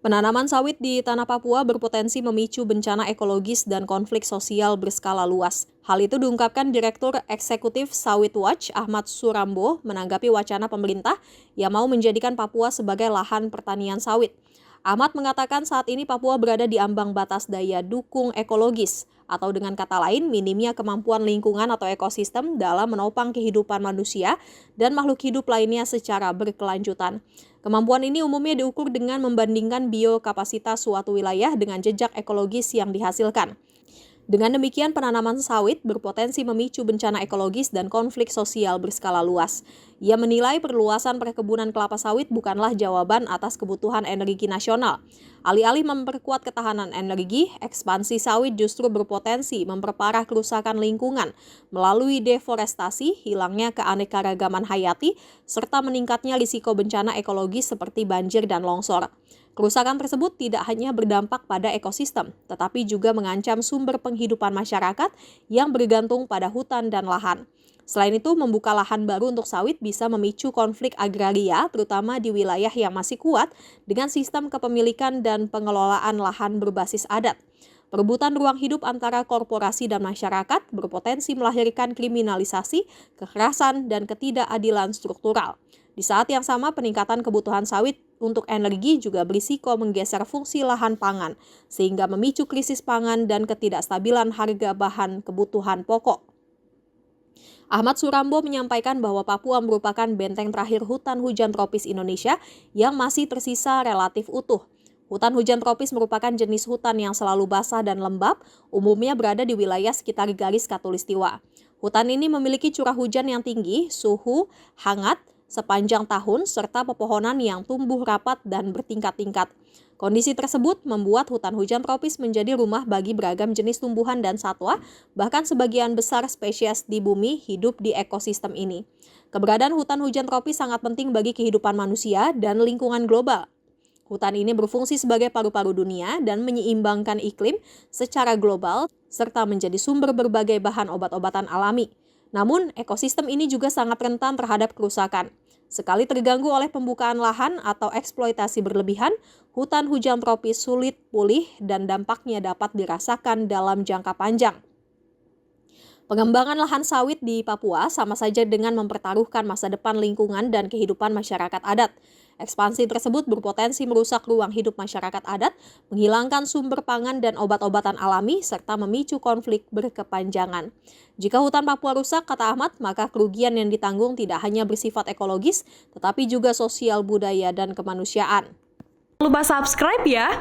Penanaman sawit di tanah Papua berpotensi memicu bencana ekologis dan konflik sosial berskala luas. Hal itu diungkapkan Direktur Eksekutif Sawit Watch Ahmad Surambo menanggapi wacana pemerintah yang mau menjadikan Papua sebagai lahan pertanian sawit. Ahmad mengatakan saat ini Papua berada di ambang batas daya dukung ekologis, atau dengan kata lain minimnya kemampuan lingkungan atau ekosistem dalam menopang kehidupan manusia dan makhluk hidup lainnya secara berkelanjutan. Kemampuan ini umumnya diukur dengan membandingkan biokapasitas suatu wilayah dengan jejak ekologis yang dihasilkan. Dengan demikian, penanaman sawit berpotensi memicu bencana ekologis dan konflik sosial berskala luas. Ia menilai perluasan perkebunan kelapa sawit bukanlah jawaban atas kebutuhan energi nasional. Alih-alih memperkuat ketahanan energi, ekspansi sawit justru berpotensi memperparah kerusakan lingkungan melalui deforestasi, hilangnya keanekaragaman hayati, serta meningkatnya risiko bencana ekologis seperti banjir dan longsor. Kerusakan tersebut tidak hanya berdampak pada ekosistem, tetapi juga mengancam sumber penghidupan masyarakat yang bergantung pada hutan dan lahan. Selain itu, membuka lahan baru untuk sawit bisa memicu konflik agraria, terutama di wilayah yang masih kuat dengan sistem kepemilikan dan pengelolaan lahan berbasis adat. Perebutan ruang hidup antara korporasi dan masyarakat berpotensi melahirkan kriminalisasi, kekerasan, dan ketidakadilan struktural. Di saat yang sama, peningkatan kebutuhan sawit untuk energi juga berisiko menggeser fungsi lahan pangan, sehingga memicu krisis pangan dan ketidakstabilan harga bahan kebutuhan pokok. Ahmad Surambo menyampaikan bahwa Papua merupakan benteng terakhir hutan hujan tropis Indonesia yang masih tersisa relatif utuh. Hutan hujan tropis merupakan jenis hutan yang selalu basah dan lembab, umumnya berada di wilayah sekitar garis khatulistiwa. Hutan ini memiliki curah hujan yang tinggi, suhu hangat sepanjang tahun, serta pepohonan yang tumbuh rapat dan bertingkat-tingkat. Kondisi tersebut membuat hutan hujan tropis menjadi rumah bagi beragam jenis tumbuhan dan satwa, bahkan sebagian besar spesies di bumi hidup di ekosistem ini. Keberadaan hutan hujan tropis sangat penting bagi kehidupan manusia dan lingkungan global. Hutan ini berfungsi sebagai paru-paru dunia dan menyeimbangkan iklim secara global, serta menjadi sumber berbagai bahan obat-obatan alami. Namun, ekosistem ini juga sangat rentan terhadap kerusakan. Sekali terganggu oleh pembukaan lahan atau eksploitasi berlebihan, hutan hujan tropis sulit pulih dan dampaknya dapat dirasakan dalam jangka panjang. Pengembangan lahan sawit di Papua sama saja dengan mempertaruhkan masa depan lingkungan dan kehidupan masyarakat adat. Ekspansi tersebut berpotensi merusak ruang hidup masyarakat adat, menghilangkan sumber pangan dan obat-obatan alami, serta memicu konflik berkepanjangan. Jika hutan Papua rusak, kata Ahmad, maka kerugian yang ditanggung tidak hanya bersifat ekologis, tetapi juga sosial, budaya, dan kemanusiaan. Jangan lupa subscribe ya!